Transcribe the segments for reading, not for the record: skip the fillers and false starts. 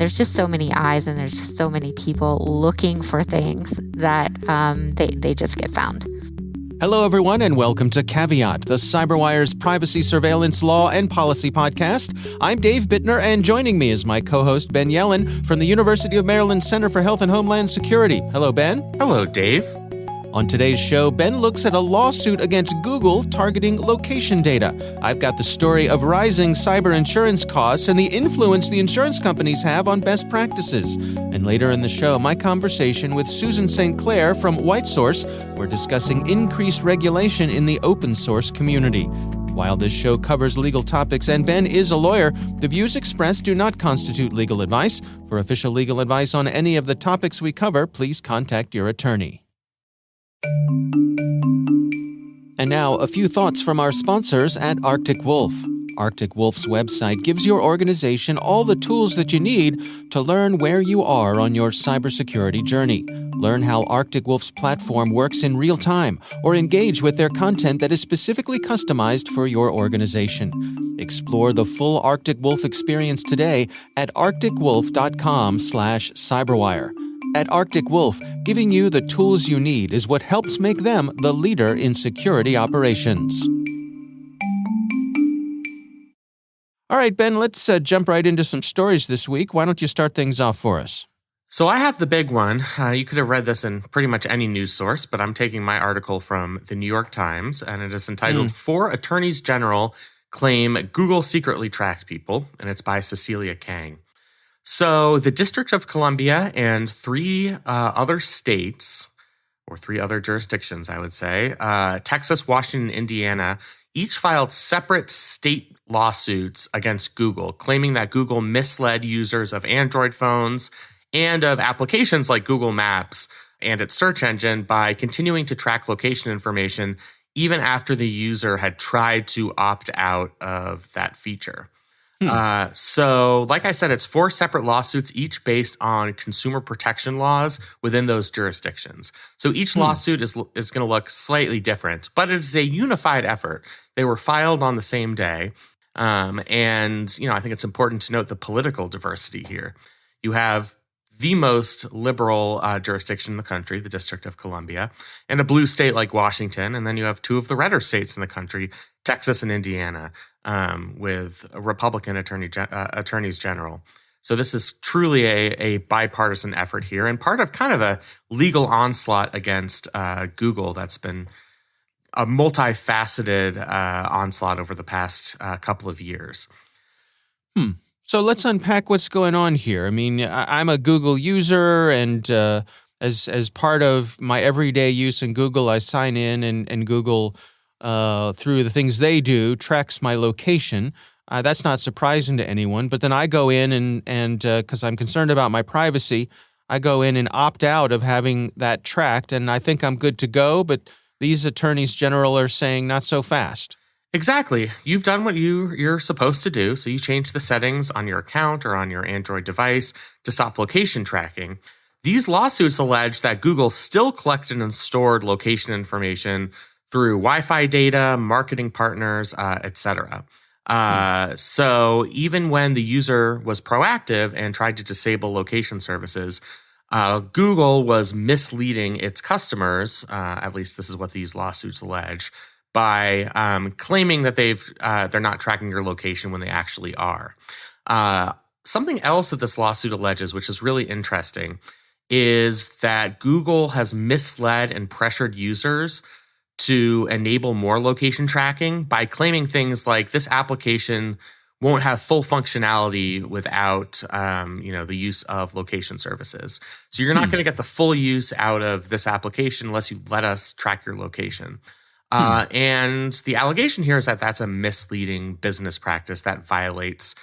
there's just so many eyes and there's just so many people looking for things that they just get found. Hello, everyone, and welcome to Caveat, the CyberWire's privacy surveillance law and policy podcast. I'm Dave Bittner, and joining me is my co-host, Ben Yellen, from the University of Maryland Center for Health and Homeland Security. Hello, Ben. Hello, Dave. On today's show, Ben looks at a lawsuit against Google targeting location data. I've got the story of rising cyber insurance costs and the influence the insurance companies have on best practices. And later in the show, my conversation with Susan Sinclair from WhiteSource. We're discussing increased regulation in the open source community. While this show covers legal topics and Ben is a lawyer, the views expressed do not constitute legal advice. For official legal advice on any of the topics we cover, please contact your attorney. And now, a few thoughts from our sponsors at Arctic Wolf. Arctic Wolf's website gives your organization all the tools that you need to learn where you are on your cybersecurity journey. Learn how Arctic Wolf's platform works in real time, or engage with their content that is specifically customized for your organization. Explore the full Arctic Wolf experience today at arcticwolf.com/cyberwire. At Arctic Wolf, giving you the tools you need is what helps make them the leader in security operations. All right, Ben, let's jump right into some stories this week. Why don't you start things off for us? So I have the big one. You could have read this in pretty much any news source, but I'm taking my article from the New York Times, and it is entitled 4 Attorneys General Claim Google Secretly Tracked People, and it's by Cecilia Kang. So the District of Columbia and 3 other states, or 3 other jurisdictions, I would say, Texas, Washington, Indiana, each filed separate state lawsuits against Google, claiming that Google misled users of Android phones and of applications like Google Maps and its search engine by continuing to track location information even after the user had tried to opt out of that feature. So, like I said, it's 4 separate lawsuits, each based on consumer protection laws within those jurisdictions. So each lawsuit is going to look slightly different, but it is a unified effort. They were filed on the same day. And, I think it's important to note the political diversity here. You have the most liberal jurisdiction in the country, the District of Columbia, and a blue state like Washington. And then you have 2 of the redder states in the country, Texas and Indiana, with Republican attorneys general. So this is truly a bipartisan effort here and part of kind of a legal onslaught against Google that's been a multifaceted onslaught over the past couple of years. So let's unpack what's going on here. I mean, I'm a Google user, and as part of my everyday use in Google, I sign in, and Google, through the things they do, tracks my location. That's not surprising to anyone. But then I go in and because I'm concerned about my privacy, I go in and opt out of having that tracked, and I think I'm good to go. But these attorneys general are saying not so fast. Exactly. You've done what you're supposed to do. So you change the settings on your account or on your Android device to stop location tracking. These lawsuits allege that Google still collected and stored location information through Wi-Fi data, marketing partners, etc. So even when the user was proactive and tried to disable location services, Google was misleading its customers, at least this is what these lawsuits allege, by claiming that they're not tracking your location when they actually are. Something else that this lawsuit alleges, which is really interesting, is that Google has misled and pressured users to enable more location tracking by claiming things like this application won't have full functionality without the use of location services. So you're not going to get the full use out of this application unless you let us track your location. And the allegation here is that that's a misleading business practice that violates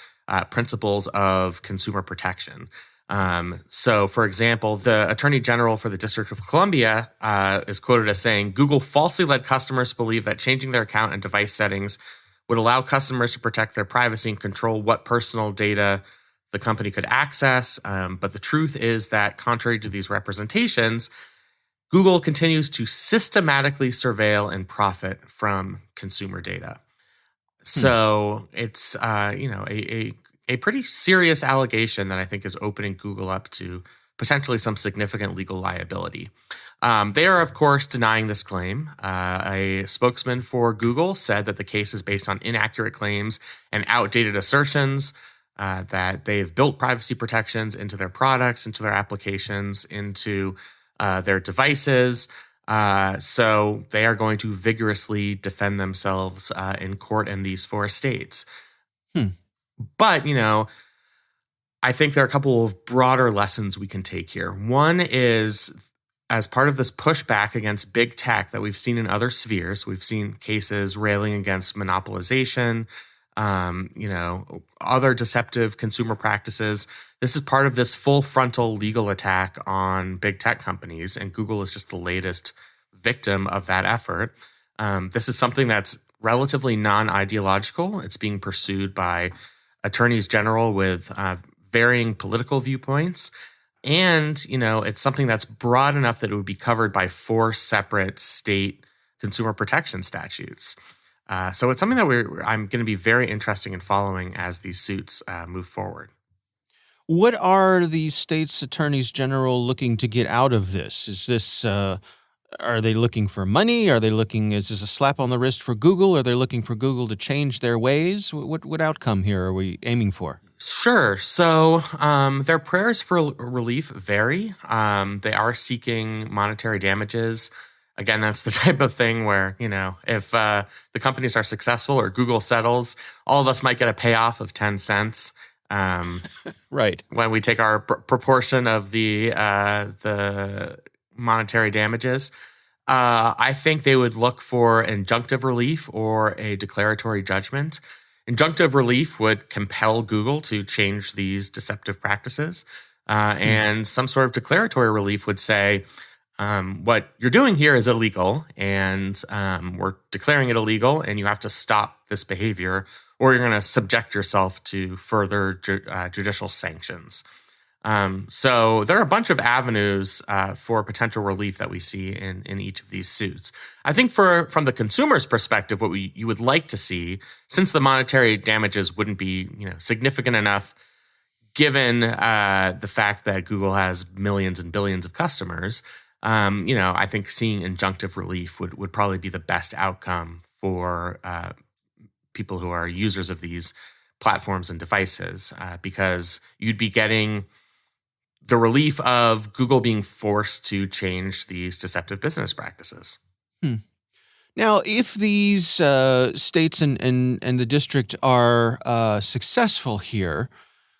principles of consumer protection. So, for example, the Attorney General for the District of Columbia is quoted as saying, Google falsely led customers believe that changing their account and device settings would allow customers to protect their privacy and control what personal data the company could access. But the truth is that, contrary to these representations, Google continues to systematically surveil and profit from consumer data. So it's a a pretty serious allegation that I think is opening Google up to potentially some significant legal liability. They are, of course, denying this claim. A spokesman for Google said that the case is based on inaccurate claims and outdated assertions, that they've built privacy protections into their products, into their applications, into their devices. So they are going to vigorously defend themselves in court in these 4 states. But, I think there are a couple of broader lessons we can take here. One is, as part of this pushback against big tech that we've seen in other spheres, we've seen cases railing against monopolization, other deceptive consumer practices. This is part of this full frontal legal attack on big tech companies, and Google is just the latest victim of that effort. This is something that's relatively non-ideological. It's being pursued by attorneys general with varying political viewpoints. And, it's something that's broad enough that it would be covered by 4 separate state consumer protection statutes. So it's something that I'm going to be very interested in following as these suits move forward. What are the state's attorneys general looking to get out of this? Is this, are they looking for money? Is this a slap on the wrist for Google? Are they looking for Google to change their ways? What outcome here are we aiming for? Sure. So their prayers for relief vary. They are seeking monetary damages. Again, that's the type of thing where, if the companies are successful or Google settles, all of us might get a payoff of 10 cents. Right. When we take our proportion of the monetary damages. I think they would look for injunctive relief or a declaratory judgment. Injunctive relief would compel Google to change these deceptive practices. And some sort of declaratory relief would say, what you're doing here is illegal, and we're declaring it illegal, and you have to stop this behavior, or you're going to subject yourself to further judicial sanctions. So there are a bunch of avenues for potential relief that we see in each of these suits. I think from the consumer's perspective, what you would like to see, since the monetary damages wouldn't be significant enough, given the fact that Google has millions and billions of customers, I think seeing injunctive relief would probably be the best outcome for people who are users of these platforms and devices, because you'd be getting the relief of Google being forced to change these deceptive business practices. Now, if these states and the district are successful here,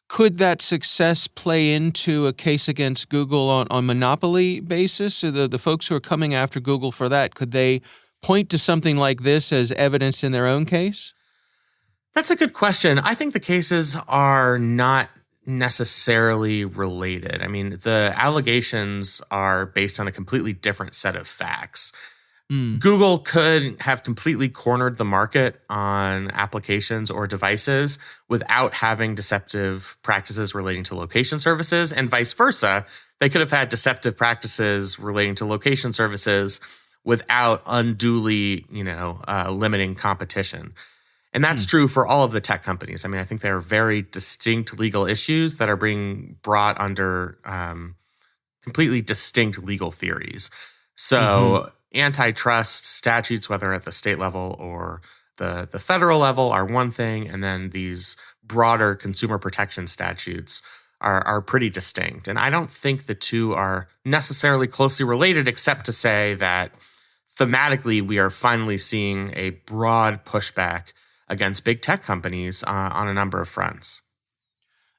could that success play into a case against Google on monopoly basis? So the folks who are coming after Google for that, could they point to something like this as evidence in their own case? That's a good question. I think the cases are not necessarily related. I mean, the allegations are based on a completely different set of facts. Google could have completely cornered the market on applications or devices without having deceptive practices relating to location services, and vice versa. They could have had deceptive practices relating to location services without unduly, limiting competition. And that's true for all of the tech companies. I mean, I think there are very distinct legal issues that are being brought under completely distinct legal theories. So antitrust statutes, whether at the state level or the federal level, are one thing. And then these broader consumer protection statutes are pretty distinct. And I don't think the two are necessarily closely related, except to say that thematically, we are finally seeing a broad pushback against big tech companies on a number of fronts.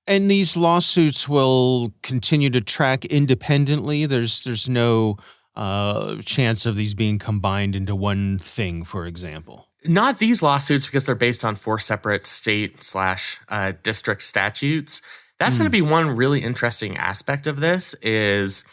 And these lawsuits will continue to track independently? There's no chance of these being combined into one thing, for example? Not these lawsuits, because they're based on 4 separate state/district statutes. That's going to be one really interesting aspect of this is,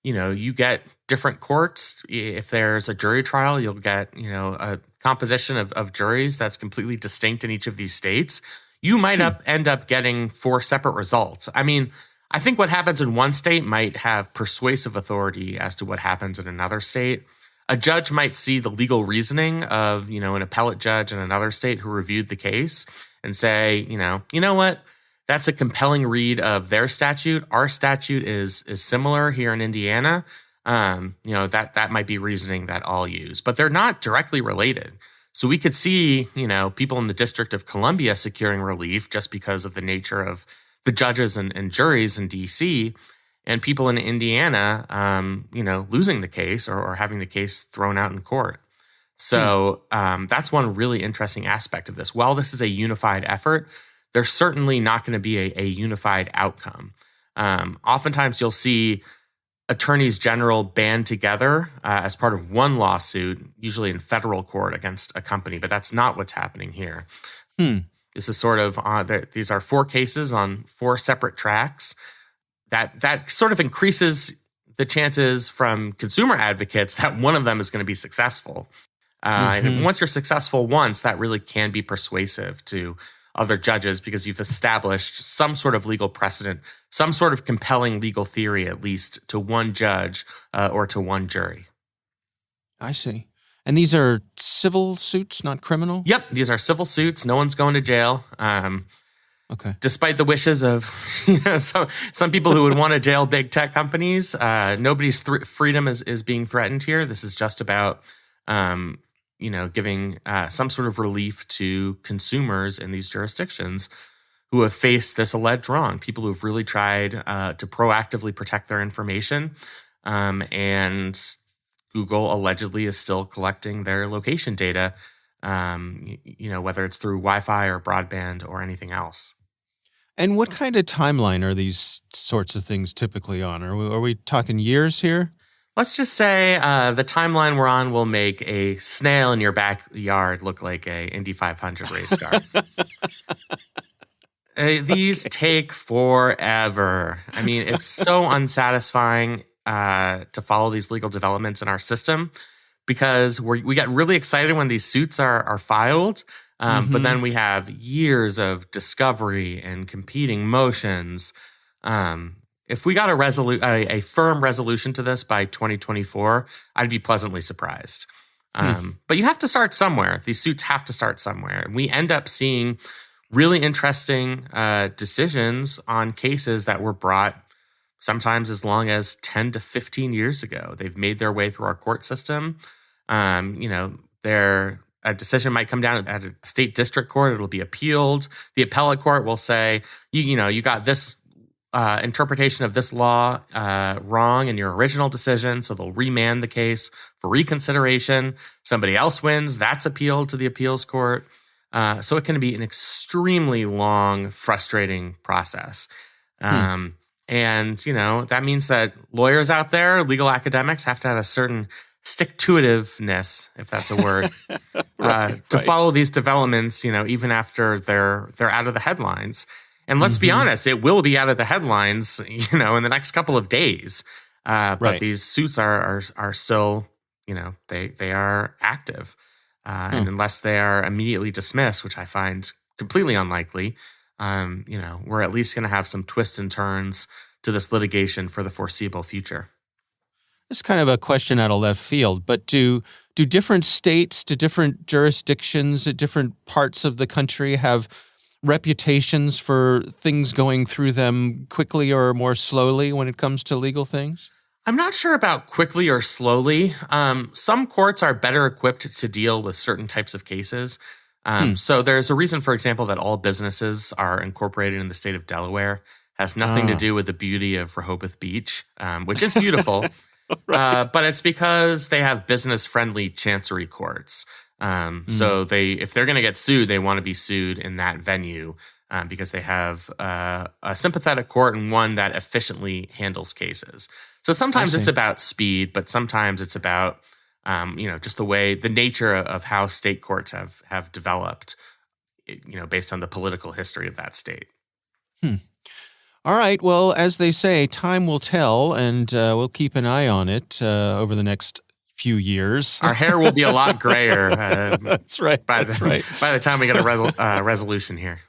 you get different courts. If there's a jury trial, you'll get, a composition of juries that's completely distinct in each of these states. You might end up getting 4 separate results. I mean, I think what happens in one state might have persuasive authority as to what happens in another state. A judge might see the legal reasoning of, an appellate judge in another state who reviewed the case and say, you know what? That's a compelling read of their statute. Our statute is similar here in Indiana. That might be reasoning that I'll use, but they're not directly related. So we could see, people in the District of Columbia securing relief just because of the nature of the judges and juries in D.C., and people in Indiana, losing the case or having the case thrown out in court. So that's one really interesting aspect of this. While this is a unified effort, there's certainly not going to be a unified outcome. Oftentimes you'll see attorneys general band together as part of one lawsuit, usually in federal court against a company, but that's not what's happening here. This is sort of, these are 4 cases on 4 separate tracks. That sort of increases the chances from consumer advocates that one of them is going to be successful. And once you're successful once, that really can be persuasive to other judges because you've established some sort of legal precedent, some sort of compelling legal theory, at least to one judge or to one jury. I see. And these are civil suits, not criminal? Yep, these are civil suits. No one's going to jail. Okay. Despite the wishes of some people who would want to jail big tech companies, nobody's freedom is being threatened here. This is just about giving some sort of relief to consumers in these jurisdictions who have faced this alleged wrong, people who've really tried to proactively protect their information. And Google allegedly is still collecting their location data, whether it's through Wi-Fi or broadband or anything else. And what kind of timeline are these sorts of things typically on? Are we talking years here? Let's just say the timeline we're on will make a snail in your backyard look like a Indy 500 race car. These take forever. I mean, it's so unsatisfying to follow these legal developments in our system because we get really excited when these suits are filed, but then we have years of discovery and competing motions. If we got a firm resolution to this by 2024, I'd be pleasantly surprised. But you have to start somewhere. These suits have to start somewhere. And we end up seeing really interesting decisions on cases that were brought sometimes as long as 10 to 15 years ago. They've made their way through our court system. A decision might come down at a state district court. It'll be appealed. The appellate court will say, you got this interpretation of this law wrong in your original decision, so they'll remand the case for reconsideration. Somebody else wins. That's appealed to the appeals court. So it can be an extremely long, frustrating process. And, that means that lawyers out there, legal academics, have to have a certain stick-to-itiveness, if that's a word, to follow these developments, even after they're out of the headlines. And let's be honest, it will be out of the headlines, in the next couple of days. But these suits are still, they are active. And unless they are immediately dismissed, which I find completely unlikely, we're at least going to have some twists and turns to this litigation for the foreseeable future. It's kind of a question out of left field, but do different states, do different jurisdictions at different parts of the country have reputations for things going through them quickly or more slowly when it comes to legal things? I'm not sure about quickly or slowly. Some courts are better equipped to deal with certain types of cases. So there's a reason, for example, that all businesses are incorporated in the state of Delaware. Has nothing to do with the beauty of Rehoboth Beach, which is beautiful. But it's because they have business-friendly chancery courts. So if they're going to get sued, they want to be sued in that venue because they have a sympathetic court and one that efficiently handles cases. So sometimes it's about speed, but sometimes it's about just the nature of how state courts have developed, based on the political history of that state. All right. Well, as they say, time will tell, and we'll keep an eye on it over the next few years. Our hair will be a lot grayer. That's right. By the time we get a resolution here.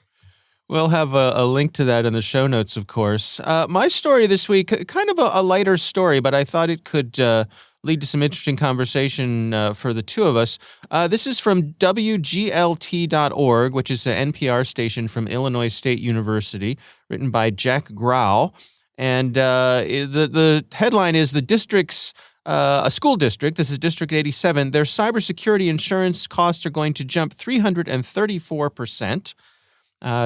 We'll have a link to that in the show notes, of course. My story this week, kind of a lighter story, but I thought it could lead to some interesting conversation for the two of us. This is from WGLT.org, which is an NPR station from Illinois State University, written by Jack Grau. And the headline is the district's a school district, this is District 87, their cybersecurity insurance costs are going to jump 334%.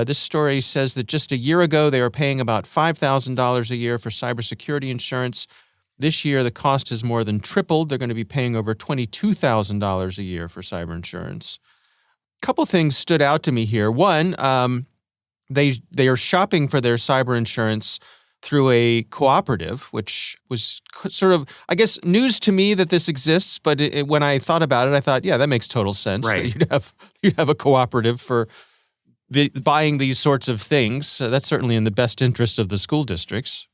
This story says that just a year ago, they were paying about $5,000 a year for cybersecurity insurance. This year, the cost has more than tripled. They're going to be paying over $22,000 a year for cyber insurance. A couple things stood out to me here. One, they are shopping for their cyber insurance through a cooperative, which was sort of, I guess, news to me that this exists. But when I thought about it, I thought, yeah, that makes total sense. Right. That you'd have a cooperative for buying these sorts of things. So that's certainly in the best interest of the school districts.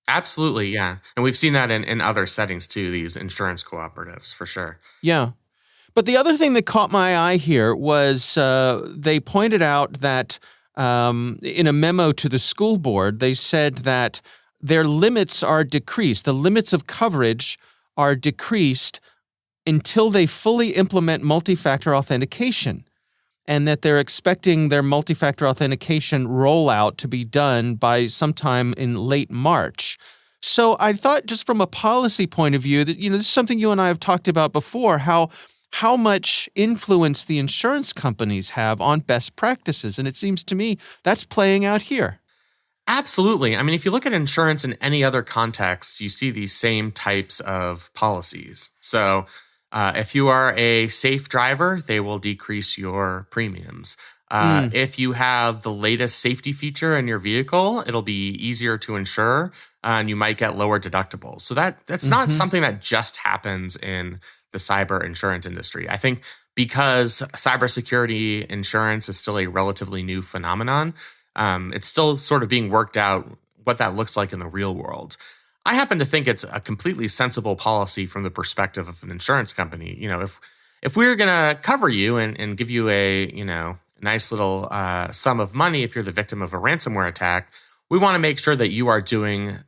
Absolutely, yeah. And we've seen that in other settings too, these insurance cooperatives, for sure. Yeah. But the other thing that caught my eye here was they pointed out that in a memo to the school board, they said that their limits are decreased. The limits of coverage are decreased until they fully implement multi-factor authentication, and that they're expecting their multi-factor authentication rollout to be done by sometime in late March. So I thought, just from a policy point of view, that this is something you and I have talked about before, how much influence the insurance companies have on best practices. And it seems to me that's playing out here. Absolutely. I mean, if you look at insurance in any other context, you see these same types of policies. So if you are a safe driver, they will decrease your premiums. If you have the latest safety feature in your vehicle, it'll be easier to insure, and you might get lower deductibles. So that's not something that just happens in the cyber insurance industry. I think because cybersecurity insurance is still a relatively new phenomenon, it's still sort of being worked out what that looks like in the real world. I happen to think it's a completely sensible policy from the perspective of an insurance company. If we're going to cover you and give you a nice little sum of money if you're the victim of a ransomware attack, we want to make sure that you are doing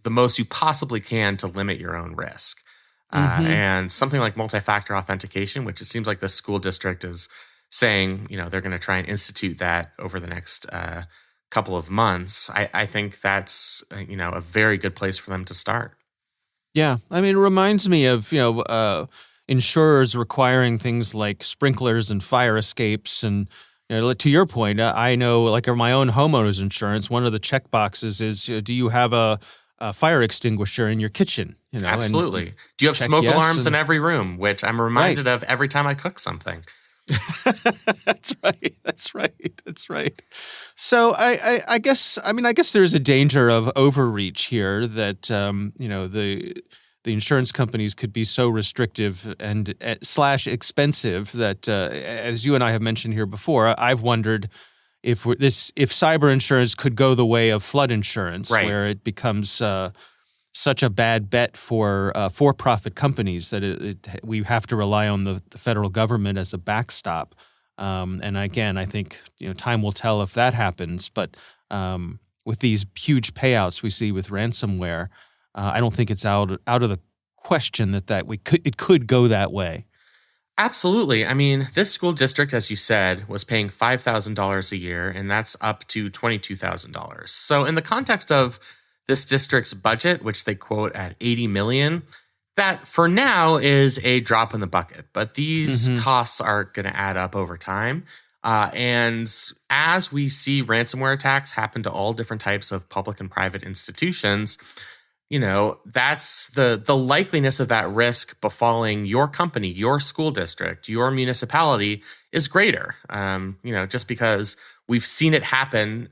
the most you possibly can to limit your own risk. And something like multi-factor authentication, which it seems like the school district is saying, they're going to try and institute that over the next couple of months. I think that's, a very good place for them to start. Yeah. I mean, it reminds me of, insurers requiring things like sprinklers and fire escapes. And to your point, I know, like, my own homeowner's insurance, one of the check boxes is, do you have a fire extinguisher in your kitchen? Absolutely. Do you have smoke alarms in every room, which I'm reminded of every time I cook something? That's right. So I guess there's a danger of overreach here, that the insurance companies could be so restrictive and / expensive that, as you and I have mentioned here before, I've wondered if cyber insurance could go the way of flood insurance, right, where it becomes such a bad bet for for-profit companies that we have to rely on the federal government as a backstop. And again, I think time will tell if that happens. But with these huge payouts we see with ransomware, I don't think it's out of the question that it could go that way. Absolutely. I mean, this school district, as you said, was paying $5,000 a year, and that's up to $22,000. So in the context of this district's budget, which they quote at $80 million, that for now is a drop in the bucket. But these costs are going to add up over time. And as we see ransomware attacks happen to all different types of public and private institutions, that's the likeliness of that risk befalling your company, your school district, your municipality is greater. Just because we've seen it happen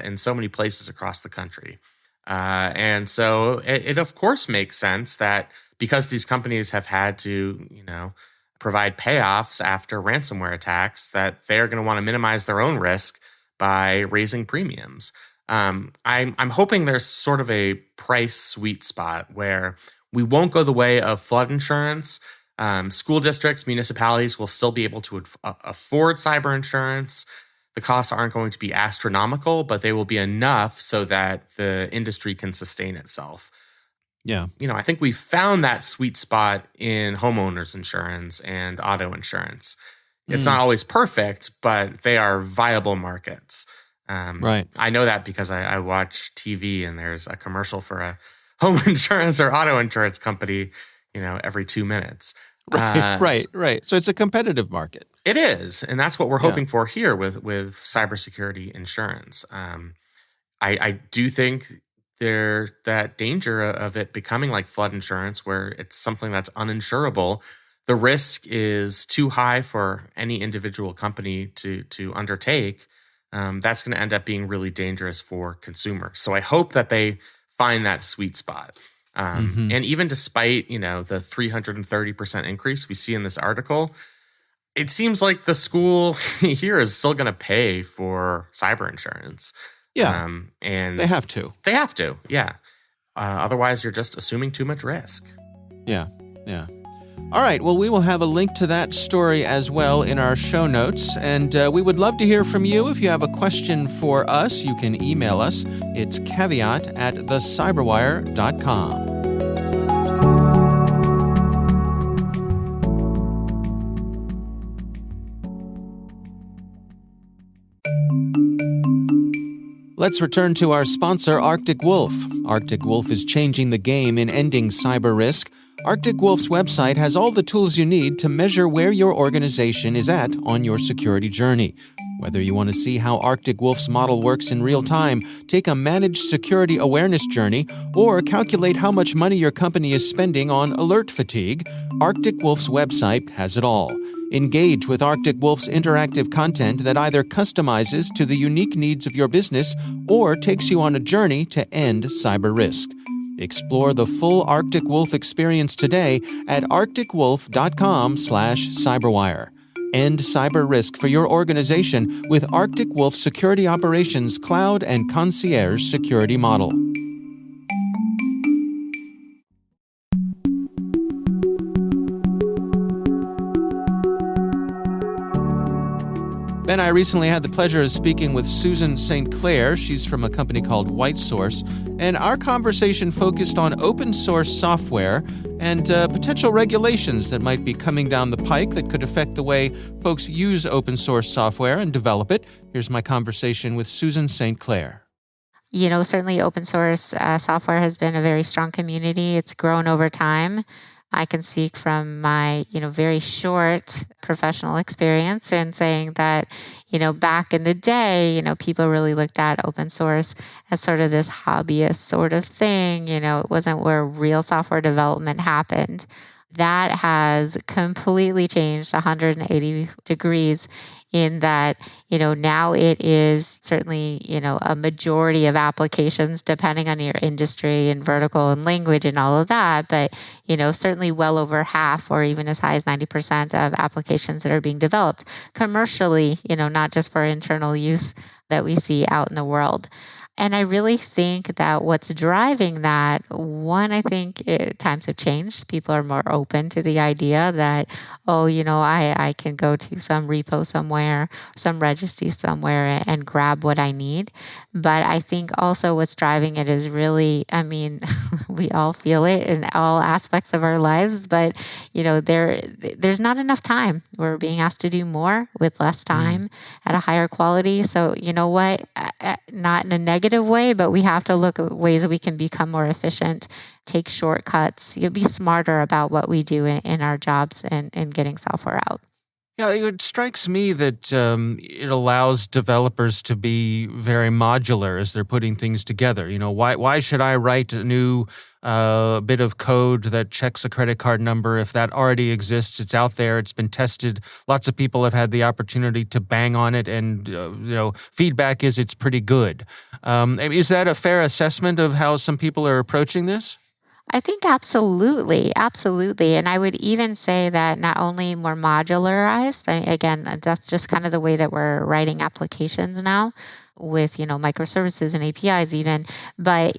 in so many places across the country. And so it of course makes sense that because these companies have had to, provide payoffs after ransomware attacks, that they're going to want to minimize their own risk by raising premiums. I'm hoping there's sort of a price sweet spot where we won't go the way of flood insurance. School districts, municipalities will still be able to afford cyber insurance. The costs aren't going to be astronomical, but they will be enough so that the industry can sustain itself. Yeah. I think we found that sweet spot in homeowners insurance and auto insurance. It's not always perfect, but they are viable markets. Right. I know that because I watch TV and there's a commercial for a home insurance or auto insurance company, every 2 minutes. Right. So it's a competitive market. It is. And that's what we're hoping for here with cybersecurity insurance. I do think there's that danger of it becoming like flood insurance, where it's something that's uninsurable. The risk is too high for any individual company to undertake. That's going to end up being really dangerous for consumers. So I hope that they find that sweet spot. And even despite, the 330% increase we see in this article, it seems like the school here is still going to pay for cyber insurance. Yeah. And they have to. They have to, yeah. Otherwise, you're just assuming too much risk. Yeah. All right. Well, we will have a link to that story as well in our show notes. And we would love to hear from you. If you have a question for us, you can email us. It's caveat@thecyberwire.com. Let's return to our sponsor, Arctic Wolf. Arctic Wolf is changing the game in ending cyber risk. Arctic Wolf's website has all the tools you need to measure where your organization is at on your security journey. Whether you want to see how Arctic Wolf's model works in real time, take a managed security awareness journey, or calculate how much money your company is spending on alert fatigue, Arctic Wolf's website has it all. Engage with Arctic Wolf's interactive content that either customizes to the unique needs of your business or takes you on a journey to end cyber risk. Explore the full Arctic Wolf experience today at arcticwolf.com/cyberwire. End cyber risk for your organization with Arctic Wolf Security Operations Cloud and Concierge Security Model. Ben, I recently had the pleasure of speaking with Susan Sinclair. She's from a company called WhiteSource, and our conversation focused on open source software and potential regulations that might be coming down the pike that could affect the way folks use open source software and develop it. Here's my conversation with Susan Sinclair. Certainly open source software has been a very strong community. It's grown over time. I can speak from my, very short professional experience in saying that, back in the day, people really looked at open source as sort of this hobbyist sort of thing. It wasn't where real software development happened. That has completely changed 180 degrees in that, now it is certainly, a majority of applications, depending on your industry and vertical and language and all of that. But, certainly well over half or even as high as 90% of applications that are being developed commercially, not just for internal use that we see out in the world. And I really think that what's driving that, one, I think times have changed. People are more open to the idea that, I can go to some repo somewhere, some registry somewhere and grab what I need. But I think also what's driving it is really, we all feel it in all aspects of our lives, but, there's not enough time. We're being asked to do more with less time at a higher quality. So, not in a negative way, but we have to look at ways that we can become more efficient, take shortcuts, be smarter about what we do in our jobs and getting software out. Yeah, it strikes me that it allows developers to be very modular as they're putting things together. Why should I write a new bit of code that checks a credit card number if that already exists? It's out there. It's been tested. Lots of people have had the opportunity to bang on it, and feedback is it's pretty good. Is that a fair assessment of how some people are approaching this? I think absolutely. And I would even say that not only more modularized, again, that's just kind of the way that we're writing applications now with, microservices and APIs even, but,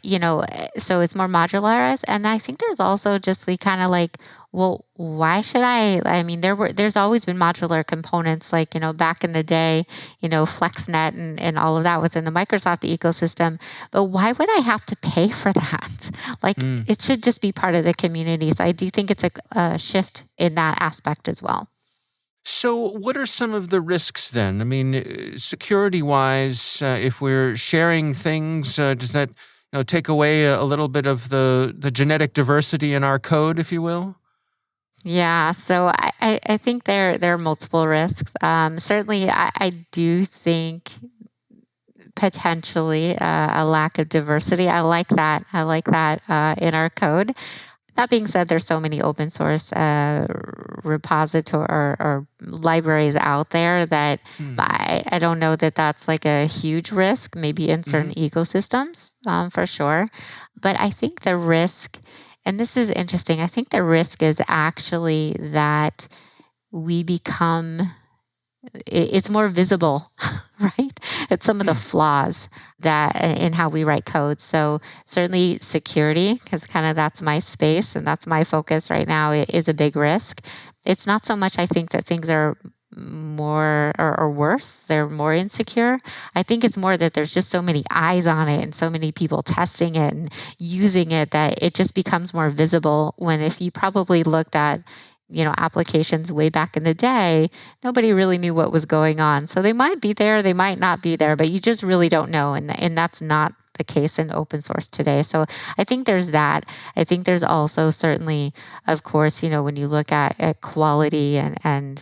so it's more modularized. And I think there's also just the kind of like well, why should I mean, there's always been modular components like, back in the day, FlexNet and all of that within the Microsoft ecosystem. But why would I have to pay for that? Like, Mm. it should just be part of the community. So I do think it's a shift in that aspect as well. So, what are some of the risks then? I mean, security wise, if we're sharing things, does that take away a little bit of the genetic diversity in our code, if you will? Yeah, so I think there are multiple risks. Certainly, I do think potentially a lack of diversity. I like that. I like that in our code. That being said, there's so many open source repository or libraries out there that Hmm. I don't know that that's like a huge risk, maybe in Mm-hmm. certain ecosystems, for sure. But I think the risk, and this is interesting, I think the risk is actually that we become it's more visible, right? It's some of the Hmm. flaws that in how we write code. So certainly security, because kind of that's my space and that's my focus right now, it is a big risk. It's not so much I think that things are more or worse, they're more insecure. I think it's more that there's just so many eyes on it and so many people testing it and using it that it just becomes more visible when if you probably looked at applications way back in the day, nobody really knew what was going on. So they might be there, they might not be there, but you just really don't know. And that's not the case in open source today. So I think there's that. I think there's also certainly, of course, when you look at quality and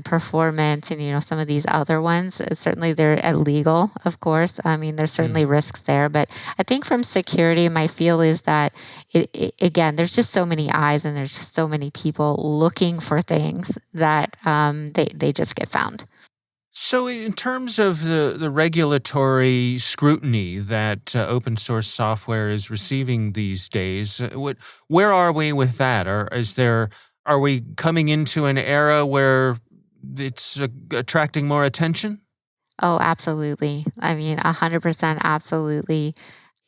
performance and some of these other ones, certainly they're illegal, of course. I mean, there's certainly risks there. But I think from security, my feel is that again, there's just so many eyes and there's just so many people looking for things that they just get found. So, in terms of the regulatory scrutiny that open source software is receiving these days, where are we with that? Or are we coming into an era where it's attracting more attention? Oh, absolutely. I mean, 100% absolutely.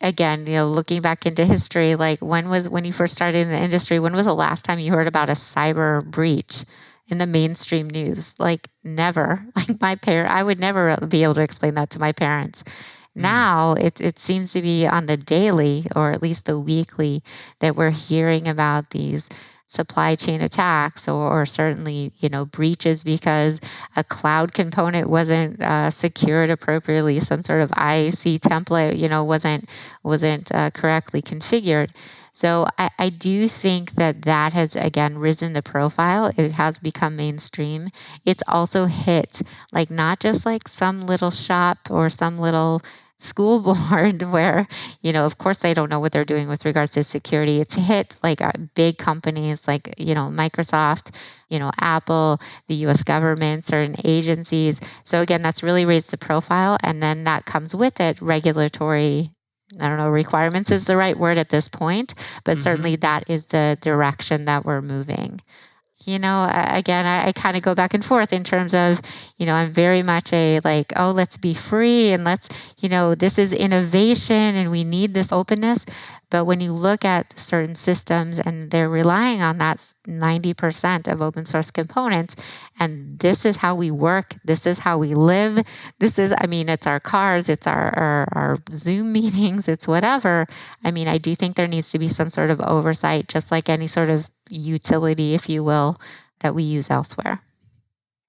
Again, looking back into history, like when you first started in the industry, when was the last time you heard about a cyber breach in the mainstream news? Like never. Like I would never be able to explain that to my parents. Mm. Now it seems to be on the daily or at least the weekly that we're hearing about these supply chain attacks or certainly breaches because a cloud component wasn't secured appropriately, some sort of IAC template wasn't correctly configured. So I do think that has again risen the profile. It has become mainstream. It's also hit like not just like some little shop or some little school board where of course they don't know what they're doing with regards to security. It's hit like big companies like Microsoft, Apple, the US government, certain agencies. So again, that's really raised the profile, and then that comes with it regulatory, I don't know, requirements is the right word at this point, but Hmm. certainly that is the direction that we're moving. Again, I kind of go back and forth in terms of, I'm very much a like, oh, let's be free and let's, this is innovation and we need this openness. But when you look at certain systems and they're relying on that 90% of open source components, and this is how we work, this is how we live, I mean, it's our cars, it's our Zoom meetings, it's whatever. I mean, I do think there needs to be some sort of oversight, just like any sort of utility, if you will, that we use elsewhere.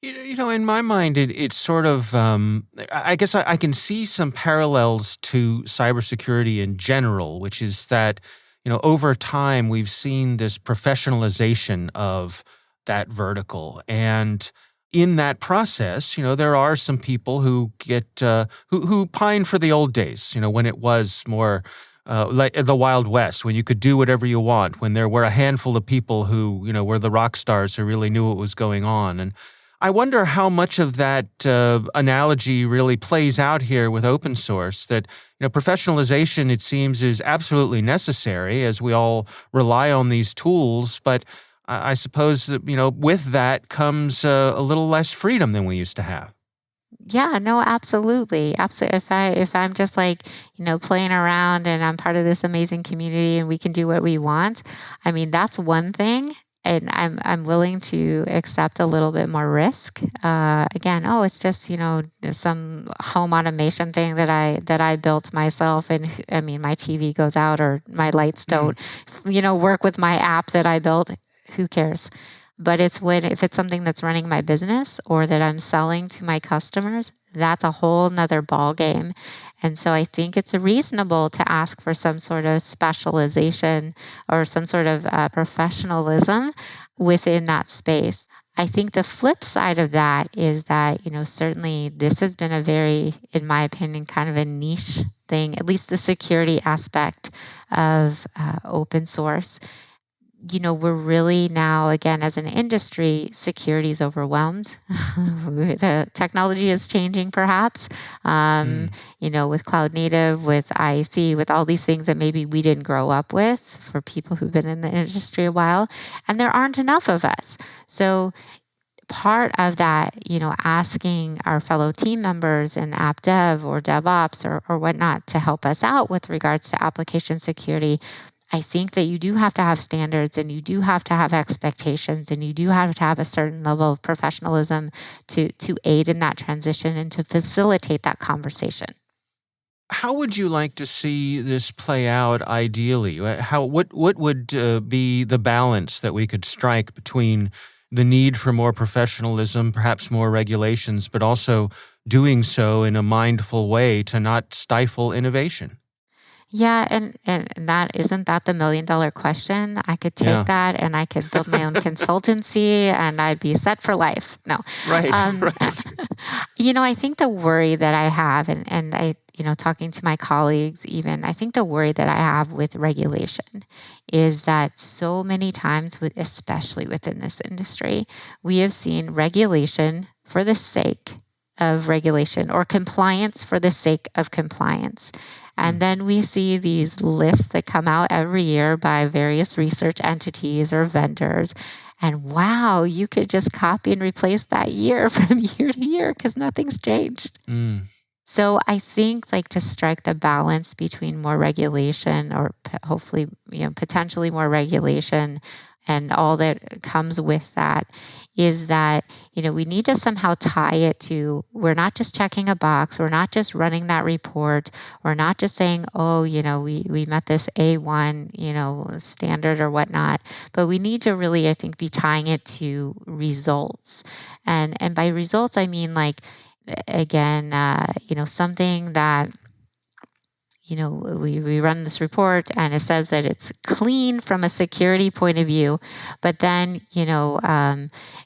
In my mind, it's sort of, I guess I can see some parallels to cybersecurity in general, which is that, over time, we've seen this professionalization of that vertical. And in that process, there are some people who who pine for the old days, when it was more like the Wild West, when you could do whatever you want, when there were a handful of people who, were the rock stars who really knew what was going on. And I wonder how much of that analogy really plays out here with open source. That professionalization, it seems, is absolutely necessary as we all rely on these tools. But I suppose that with that comes a little less freedom than we used to have. Yeah, no, absolutely. Absolutely. If I'm just like, playing around and I'm part of this amazing community and we can do what we want, I mean, that's one thing. and I'm willing to accept a little bit more risk. Again, it's just some home automation thing that I built myself, and I mean my TV goes out or my lights don't, work with my app that I built. Who cares? But if it's something that's running my business or that I'm selling to my customers, that's a whole nother ball game. And so I think it's reasonable to ask for some sort of specialization or some sort of professionalism within that space. I think the flip side of that is that, certainly this has been a very, in my opinion, kind of a niche thing, at least the security aspect of open source. We're really now, again, as an industry, security is overwhelmed. The technology is changing, perhaps, with cloud native, with IAC, with all these things that maybe we didn't grow up with for people who've been in the industry a while. And there aren't enough of us. So part of that, asking our fellow team members in app dev or DevOps or whatnot to help us out with regards to application security, I think that you do have to have standards and you do have to have expectations and you do have to have a certain level of professionalism to aid in that transition and to facilitate that conversation. How would you like to see this play out ideally? What would be the balance that we could strike between the need for more professionalism, perhaps more regulations, but also doing so in a mindful way to not stifle innovation? Yeah, and that isn't that the $1 million question? I could take that and I could build my own consultancy and I'd be set for life. No. Right, right. I think the worry that I have and I, talking to my colleagues even, I think the worry that I have with regulation is that so many times especially within this industry, we have seen regulation for the sake of regulation or compliance for the sake of compliance. And then we see these lists that come out every year by various research entities or vendors. And wow, you could just copy and replace that year from year to year because nothing's changed. So I think to strike the balance between more regulation or hopefully, potentially more regulation and all that comes with that is that, we need to somehow tie it to, we're not just checking a box, we're not just running that report, we're not just saying, we met this A1, standard or whatnot, but we need to really, I think, be tying it to results. And by results, I mean again, something that, we run this report and it says that it's clean from a security point of view, but then,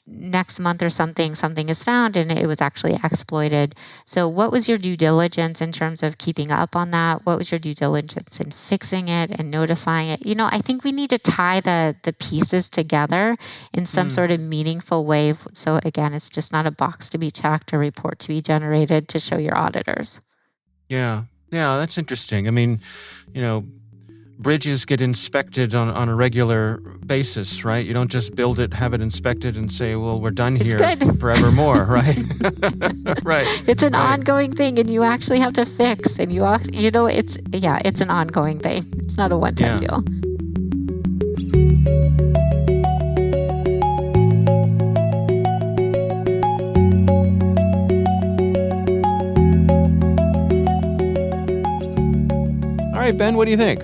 next month or something is found and it was actually exploited. So what was your due diligence in terms of keeping up on that? What was your due diligence in fixing it and notifying it? I think we need to tie the pieces together in some sort of meaningful way. So again, it's just not a box to be checked, a report to be generated to show your auditors. Yeah. Yeah, that's interesting. I mean, bridges get inspected on a regular basis, right? You don't just build it, have it inspected, and say, well, we're done here forevermore, right? Right. It's an ongoing thing, and you actually have to fix, and it's an ongoing thing. It's not a one-time deal. All right, Ben, what do you think?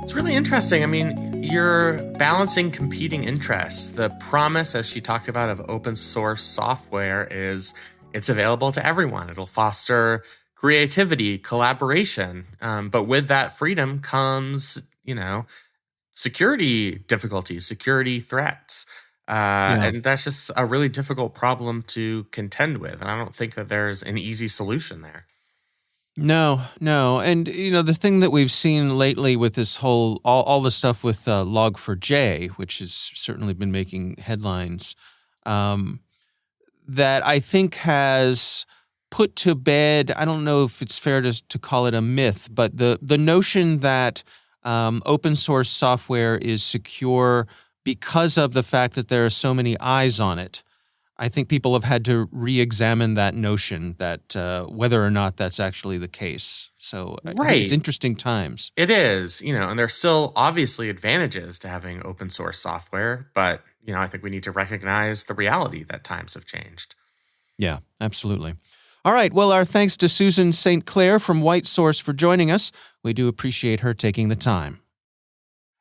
It's really interesting. I mean, you're balancing competing interests. The promise, as she talked about, of open source software is it's available to everyone. It'll foster creativity, collaboration. But with that freedom comes, security difficulties, security threats. And that's just a really difficult problem to contend with. And I don't think that there's an easy solution there. No. And, the thing that we've seen lately with this whole, all the stuff with Log4j, which has certainly been making headlines, that I think has put to bed, I don't know if it's fair to call it a myth, but the notion that open source software is secure because of the fact that there are so many eyes on it. I think people have had to re-examine that notion that whether or not that's actually the case. So I think it's interesting times. It is, and there's still obviously advantages to having open source software, but I think we need to recognize the reality that times have changed. Yeah, absolutely. All right. Well, our thanks to Susan Sinclair from WhiteSource for joining us. We do appreciate her taking the time.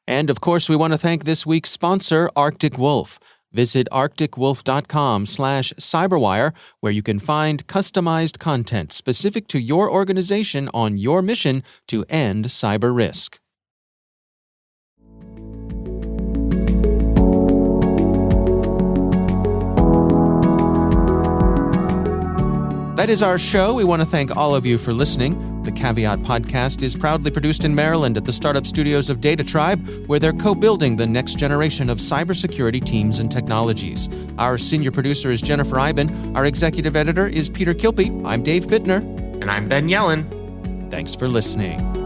And of course, we want to thank this week's sponsor, Arctic Wolf. Visit arcticwolf.com/cyberwire, where you can find customized content specific to your organization on your mission to end cyber risk. That is our show. We want to thank all of you for listening. The Caveat podcast is proudly produced in Maryland at the startup studios of Data Tribe, where they're co-building the next generation of cybersecurity teams and technologies. Our senior producer is Jennifer Iben. Our executive editor is Peter Kilpe. I'm Dave Bittner. And I'm Ben Yellen. Thanks for listening.